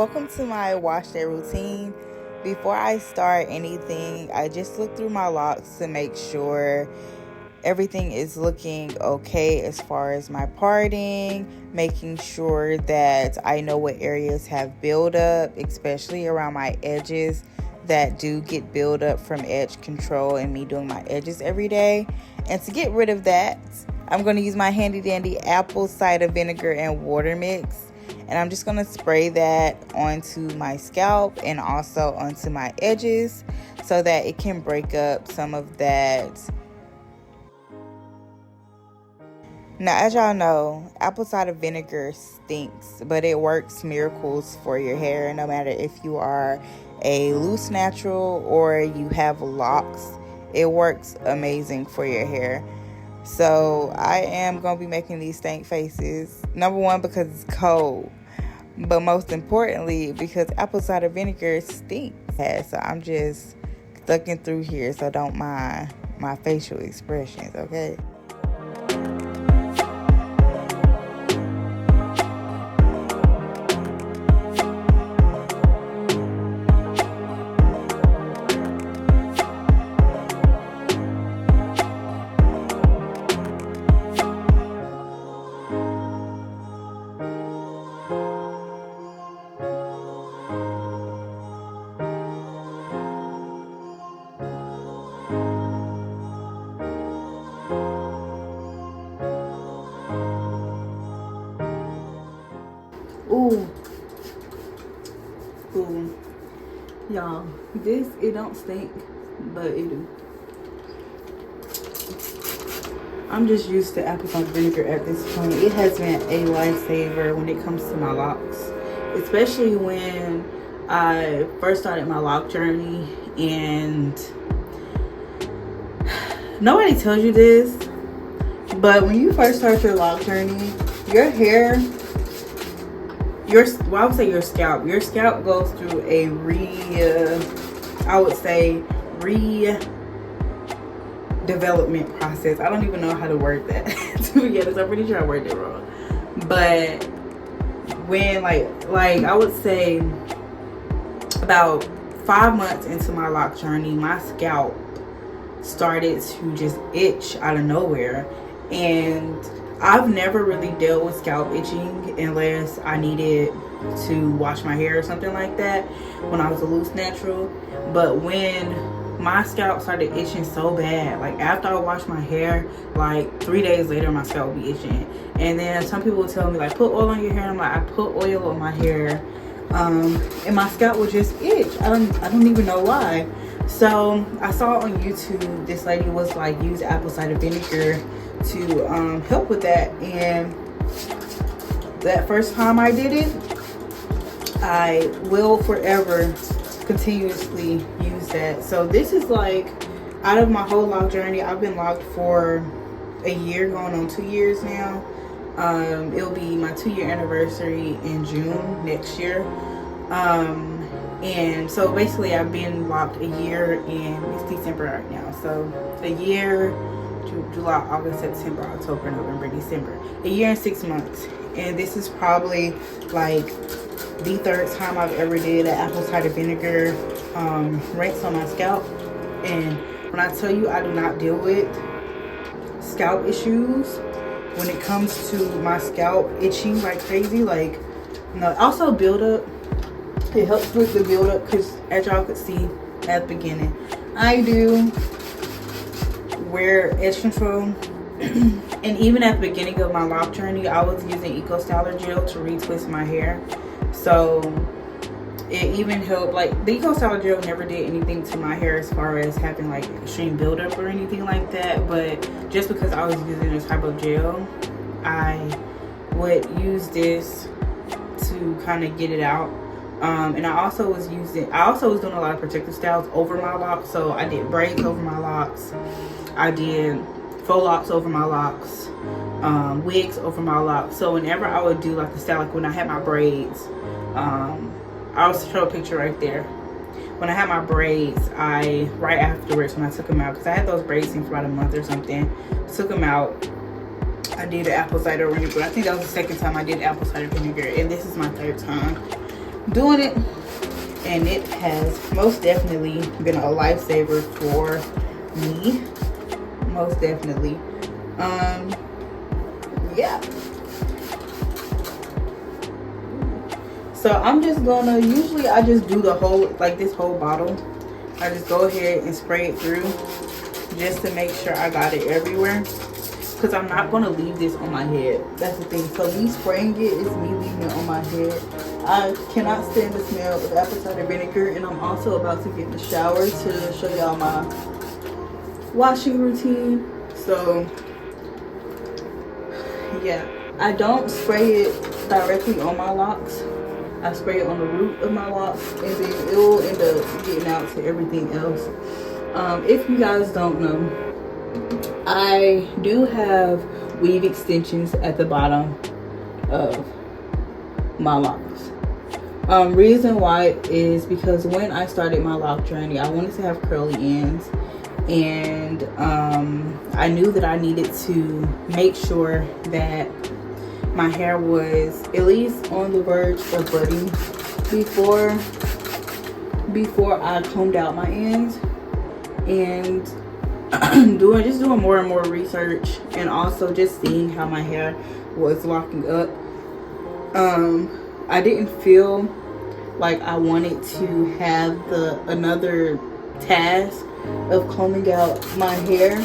welcome to my wash day routine. Before I start anything, I just look through my locks to make sure everything is looking okay as far as my parting, making sure that I know what areas have buildup, especially around my edges that do get buildup from edge control and me doing my edges every day. And to get rid of that, I'm going to use my handy dandy apple cider vinegar and water mix. And I'm just going to spray that onto my scalp and also onto my edges so that it can break up some of that. Now, as y'all know, apple cider vinegar stinks, but it works miracles for your hair. No matter if you are a loose natural or you have locks, it works amazing for your hair. So I am going to be making these stank faces. Number one, because it's cold. But most importantly, because apple cider vinegar stinks. So I'm just looking through here, so don't mind my facial expressions, okay? Ooh, y'all, it don't stink, but it do. I'm just used to apple cider vinegar at this point. It has been a lifesaver when it comes to my locks, especially when I first started my lock journey. And nobody tells you this, but when you first start your lock journey, your hair, I would say your scalp goes through a redevelopment process. I don't even know how to word that to be honest. I'm pretty sure I worded it wrong. But when like I would say about 5 months into my lock journey, my scalp started to just itch out of nowhere. And I've never really dealt with scalp itching unless I needed to wash my hair or something like that when I was a loose natural. But when my scalp started itching so bad, like after I washed my hair, like 3 days later my scalp would be itching. And then some people would tell me like, put oil on your hair. I'm like, I put oil on my hair, and my scalp would just itch. I don't even know why. So I saw on YouTube this lady was like, use apple cider vinegar to help with that. And that first time I did it, I will forever continuously use that. So this is like, out of my whole lock journey, I've been locked for a year, going on 2 years now. It'll be my 2-year anniversary in June next year. And so basically I've been locked a year, and it's December right now. So a year, July, August, September, October, November, December. A year and 6 months. And this is probably like the third time I've ever did an apple cider vinegar rinse on my scalp. And when I tell you I do not deal with scalp issues when it comes to my scalp itching like crazy, like, no. Also buildup. It helps with the buildup because, as y'all could see at the beginning, I do wear edge control. And even at the beginning of my lock journey, I was using Eco Styler gel to retwist my hair. So it even helped, like the Eco Styler gel never did anything to my hair as far as having like extreme buildup or anything like that. But just because I was using this type of gel, I would use this to kind of get it out. And I also was doing a lot of protective styles over my locks. So I did braids over my locks. I did faux locks over my locks, wigs over my locks. So whenever I would do like the style, like when I had my braids, I'll show a picture right there. When I had my braids, right afterwards when I took them out, because I had those braids in for about a month or something, took them out, I did the apple cider vinegar. I think that was the second time I did apple cider vinegar, and this is my third time. doing it, and it has most definitely been a lifesaver for me. Most definitely. Yeah. So I'm just gonna, usually I just do the whole, like this whole bottle. I just go ahead and spray it through just to make sure I got it everywhere, because I'm not gonna leave this on my head. That's the thing. So me spraying it is me leaving it on my head. I cannot stand the smell of apple cider vinegar, and I'm also about to get in the shower to show y'all my washing routine. So yeah, I don't spray it directly on my locks. I spray it on the root of my locks, and then it will end up getting out to everything else. If you guys don't know, I do have weave extensions at the bottom of my locks. Reason why is because when I started my lock journey, I wanted to have curly ends, and I knew that I needed to make sure that my hair was at least on the verge of budding before I combed out my ends. And doing more and more research, and also just seeing how my hair was locking up, I didn't feel like I wanted to have another task of combing out my hair,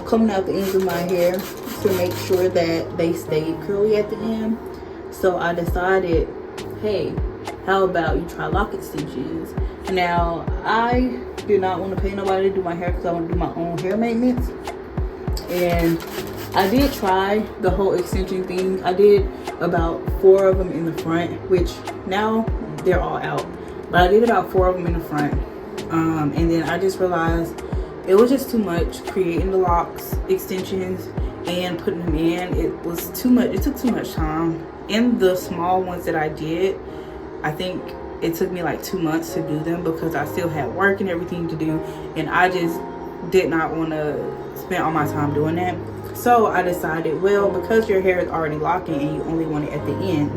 combing out the ends of my hair to make sure that they stayed curly at the end. So I decided, hey, how about you try lock extensions? Now, I did not want to pay nobody to do my hair because I want to do my own hair maintenance. And I did try the whole extension thing. I did about 4 of them in the front, which now they're all out. But I did about 4 of them in the front. And then I just realized it was just too much creating the locks extensions and putting them in. It was too much. It took too much time. In the small ones that I did, I think it took me like 2 months to do them because I still had work and everything to do, and I just did not want to spend all my time doing that. So I decided, well, because your hair is already locking and you only want it at the end,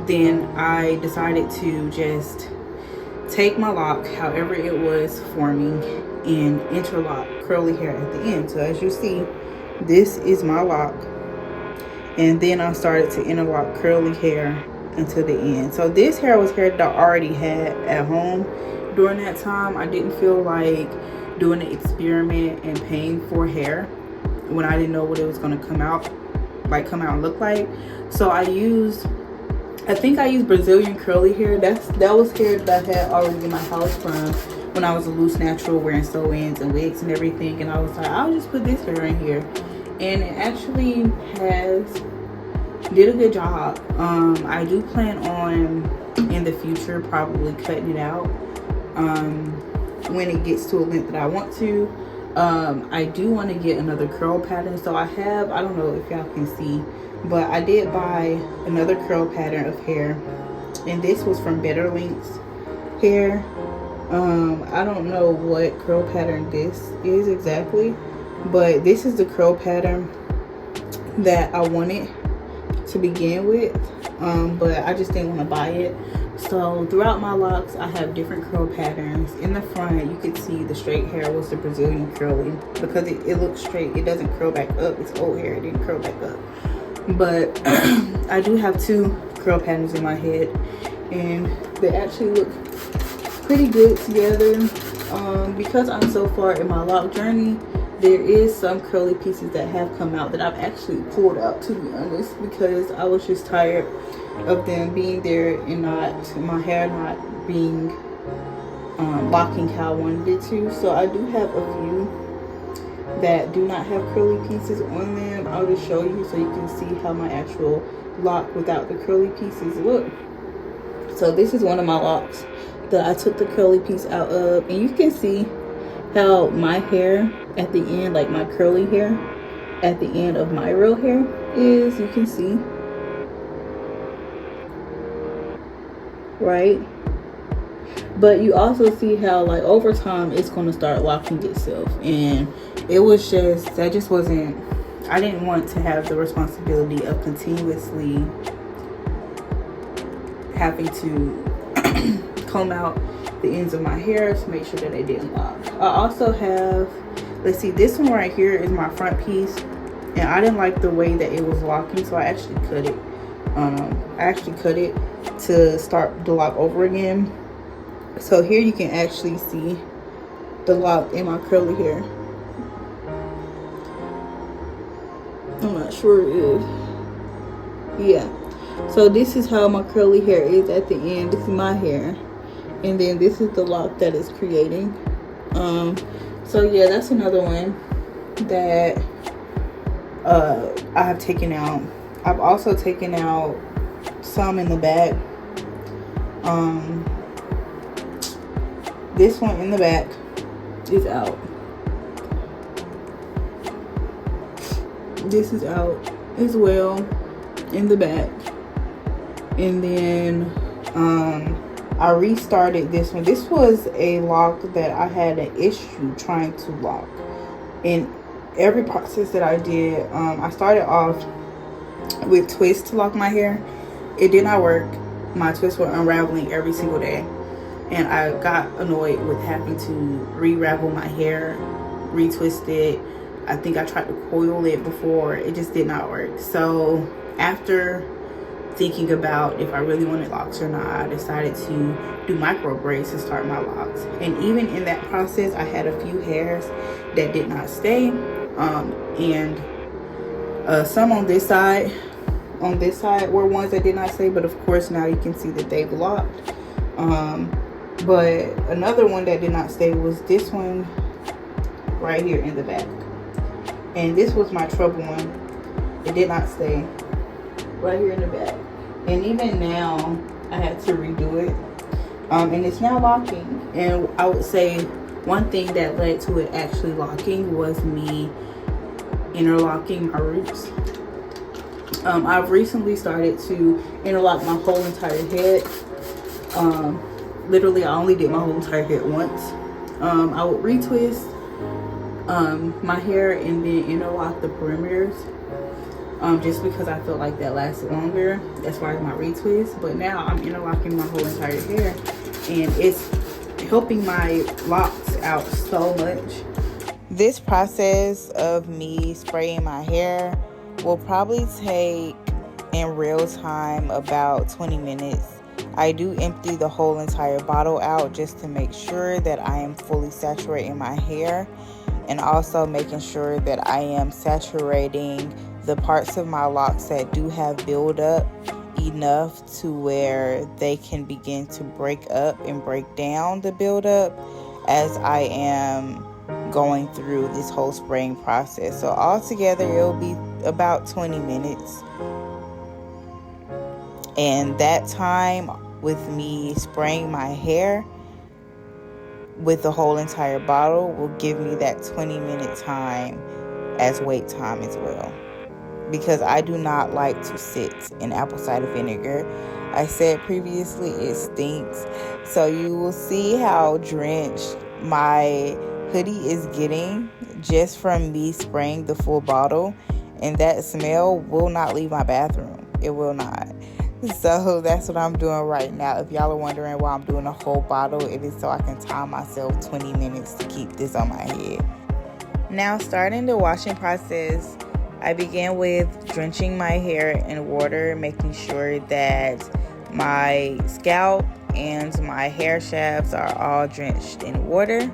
then I decided to just take my lock however it was forming and interlock curly hair at the end. So as you see, this is my lock, and then I started to interlock curly hair until the end. So this hair was hair that I already had at home during that time. I didn't feel like doing an experiment and paying for hair when I didn't know what it was going to come out and look like. So I think I used Brazilian curly hair. That was hair that I had already in my house from when I was a loose natural, wearing sew-ins and wigs and everything. And I was like, I'll just put this hair in here, and it actually did a good job. I do plan on in the future probably cutting it out when it gets to a length that I want to. I do want to get another curl pattern. So I don't know if y'all can see, but I did buy another curl pattern of hair, and this was from Better Links Hair. I don't know what curl pattern this is exactly, but this is the curl pattern that I wanted to begin with, but I just didn't want to buy it. So throughout my locks, I have different curl patterns. In the front, you can see the straight hair was the Brazilian curly, because it looks straight. It doesn't curl back up. It's old hair. It didn't curl back up. But I do have 2 curl patterns in my head, and they actually look pretty good together. Because I'm so far in my lock journey, there is some curly pieces that have come out that I've actually pulled out, to be honest, because I was just tired of them being there and my hair not being locking how I wanted it to. So I do have a few that do not have curly pieces on them. I'll just show you so you can see how my actual lock without the curly pieces look. So this is one of my locks that I took the curly piece out of, and you can see how my hair at the end, like my curly hair at the end of my real hair is, you can see, right? But you also see how, like, over time it's going to start locking itself, and it was just, that just wasn't, I didn't want to have the responsibility of continuously having to comb out the ends of my hair to make sure that they didn't lock. I also have, let's see, this one right here is my front piece, and I didn't like the way that it was locking, so I actually cut it. To start the lock over again. So here you can actually see the lock in my curly hair. I'm not sure it is. Yeah. So this is how my curly hair is at the end. This is my hair. And then this is the lock that it's creating. So yeah, that's another one that I have taken out. I've also taken out some in the back. This one in the back is out. This is out as well in the back. And then I restarted this one. This was a lock that I had an issue trying to lock. In every process that I did, I started off with twists to lock my hair. It did not work. My twists were unraveling every single day, and I got annoyed with having to re-ravel my hair, retwist it. I think I tried to coil it before. It just did not work. So after thinking about if I really wanted locks or not, I decided to do micro braids to start my locks. And even in that process, I had a few hairs that did not stay, and some on this side were ones that did not stay, but of course now you can see that they've locked. But another one that did not stay was this one right here in the back, and this was my trouble one. It did not stay right here in the back, and even now I had to redo it, and it's now locking. And I would say one thing that led to it actually locking was me interlocking my roots. I've recently started to interlock my whole entire head. Literally, I only did my whole entire head once. I would retwist my hair and then interlock the perimeters, just because I felt like that lasted longer as far as my retwist. But now I'm interlocking my whole entire hair, and it's helping my locks out so much. This process of me spraying my hair will probably take in real time about 20 minutes. I do empty the whole entire bottle out just to make sure that I am fully saturating my hair, and also making sure that I am saturating the parts of my locks that do have buildup enough to where they can begin to break up and break down the buildup as I am going through this whole spraying process. So altogether it'll be about 20 minutes, and that time with me spraying my hair with the whole entire bottle will give me that 20-minute time as wait time as well, because I do not like to sit in apple cider vinegar. I said previously it stinks, so you will see how drenched my hoodie is getting just from me spraying the full bottle, and that smell will not leave my bathroom. It will not. So that's what I'm doing right now. If y'all are wondering why I'm doing a whole bottle, it is so I can time myself 20 minutes to keep this on my head. Now, starting the washing process, I began with drenching my hair in water, making sure that my scalp and my hair shafts are all drenched in water.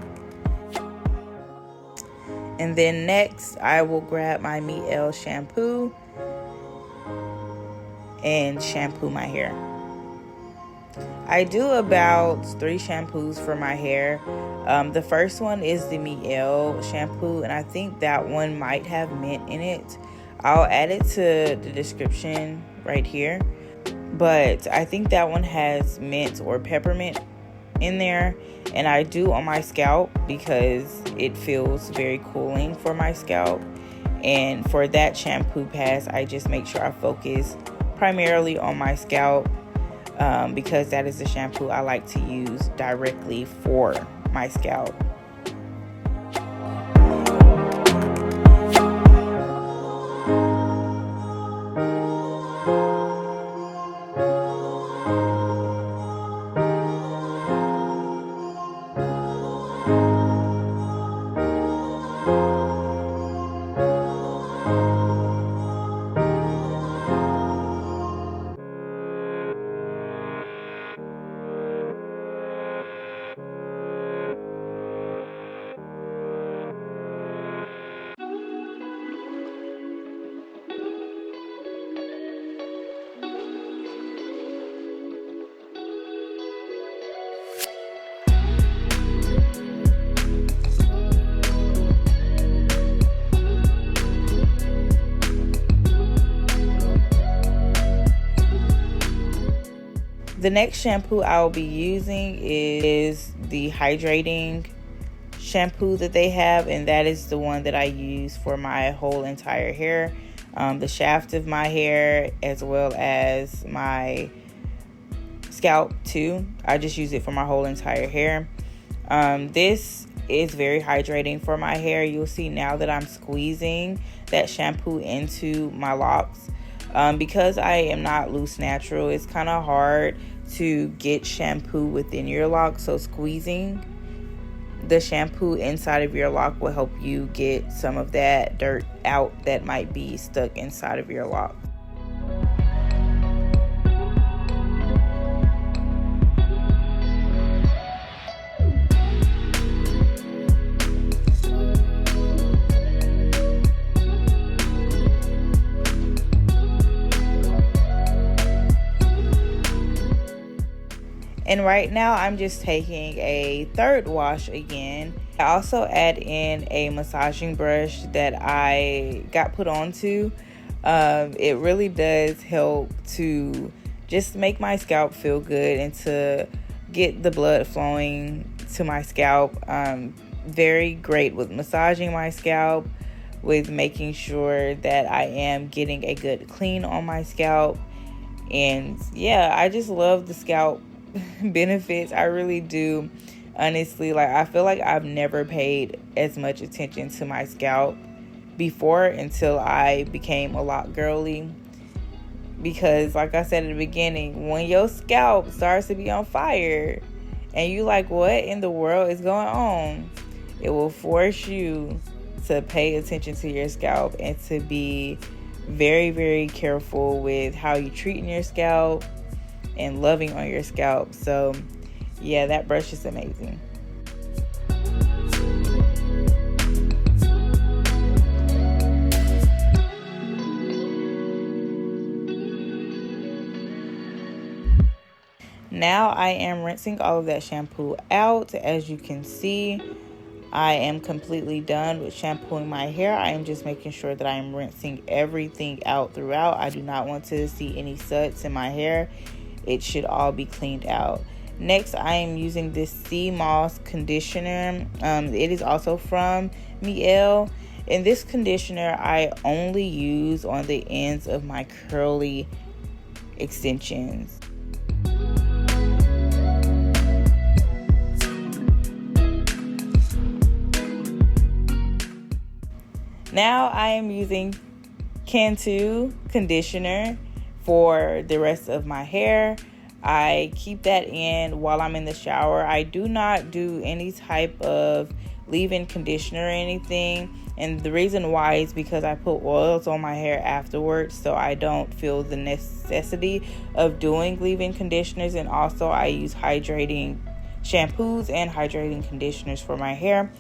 And then next, I will grab my Mielle shampoo and shampoo my hair. I do about 3 shampoos for my hair. The first one is the Mielle shampoo, and I think that one might have mint in it. I'll add it to the description right here. But I think that one has mint or peppermint in there, and I do on my scalp because it feels very cooling for my scalp. And for that shampoo pass, I just make sure I focus primarily on my scalp, because that is the shampoo I like to use directly for my scalp. The next shampoo I'll be using is the hydrating shampoo that they have, and that is the one that I use for my whole entire hair, the shaft of my hair as well as my scalp too. I just use it for my whole entire hair. This is very hydrating for my hair. You'll see now that I'm squeezing that shampoo into my locks. Because I am not loose natural, it's kind of hard to get shampoo within your lock. So squeezing the shampoo inside of your lock will help you get some of that dirt out that might be stuck inside of your lock. And right now I'm just taking a third wash again. I also add in a massaging brush that I got put onto. It really does help to just make my scalp feel good and to get the blood flowing to my scalp. Very great with massaging my scalp, with making sure that I am getting a good clean on my scalp. And yeah, I just love the scalp benefits. I really do. Honestly, like, I feel like I've never paid as much attention to my scalp before until I became a lot girly. Because like I said at the beginning, when your scalp starts to be on fire and you like, what in the world is going on? It will force you to pay attention to your scalp and to be very, very careful with how you treating your scalp and loving on your scalp. So yeah, that brush is amazing. Now I am rinsing all of that shampoo out. As you can see, I am completely done with shampooing my hair. I am just making sure that I am rinsing everything out throughout. I do not want to see any suds in my hair. It should all be cleaned out. Next, I am using this sea moss conditioner. It is also from Mielle. And this conditioner I only use on the ends of my curly extensions. Now I am using Bantu conditioner for the rest of my hair. I keep that in while I'm in the shower. I do not do any type of leave-in conditioner or anything. And the reason why is because I put oils on my hair afterwards, so I don't feel the necessity of doing leave-in conditioners. And also I use hydrating shampoos and hydrating conditioners for my hair.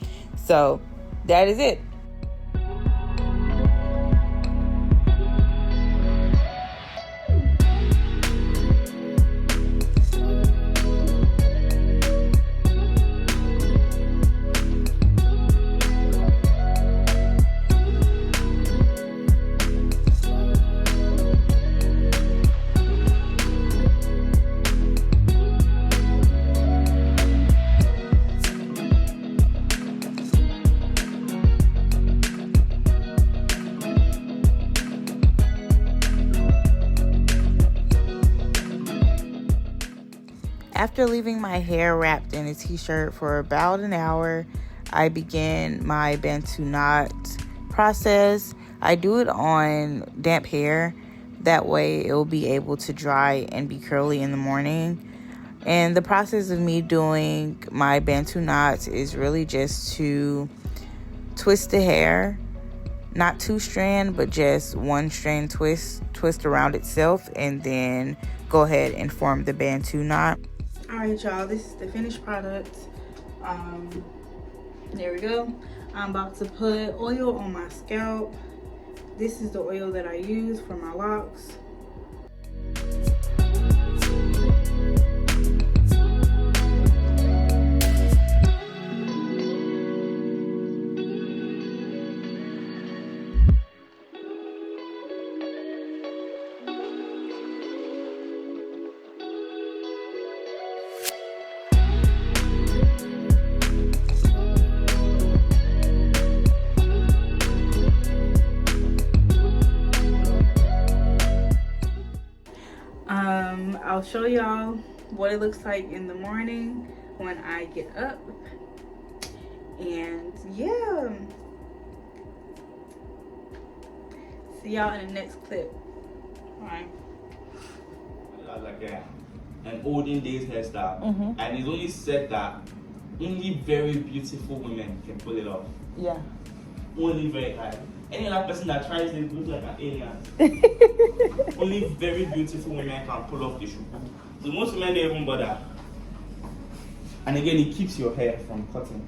So that is it. After leaving my hair wrapped in a t-shirt for about an hour, I begin my Bantu knot process. I do it on damp hair. That way it will be able to dry and be curly in the morning. And the process of me doing my Bantu knots is really just to twist the hair. Not two strand, but just one strand twist around itself, and then go ahead and form the Bantu knot. Alright y'all, this is the finished product. There we go. I'm about to put oil on my scalp. This is the oil that I use for my locks. I'll show y'all what it looks like in the morning when I get up. And yeah, see y'all in the next clip. Alright. Like an olden days hairstyle, and it's only said that only very beautiful women can pull it off. Yeah. Only very high. Any other person that tries it looks like an alien. Only very beautiful women can pull off the shuku. So most women don't even bother. And again, it keeps your hair from cutting.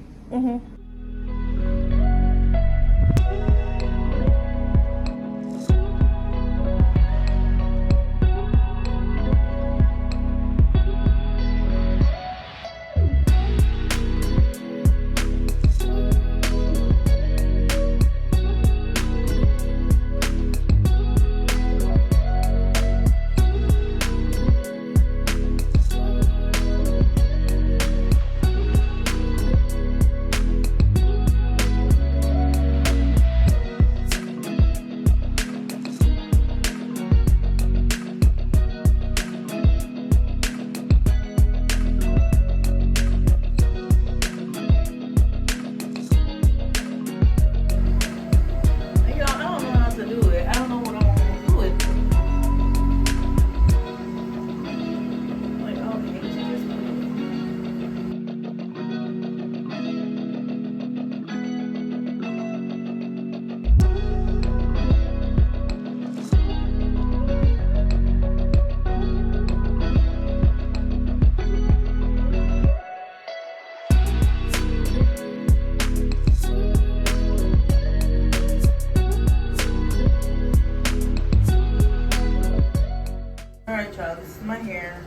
Alright y'all, this is my hair.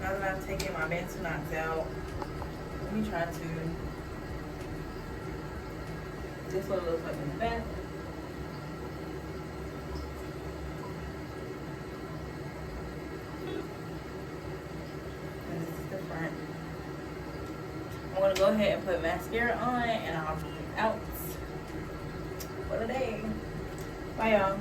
Now that I've taken my Bantu knots out, let me try to. This is what it looks like in the back. And this is the front. I'm gonna go ahead and put mascara on and I'll be out for the day. Bye y'all.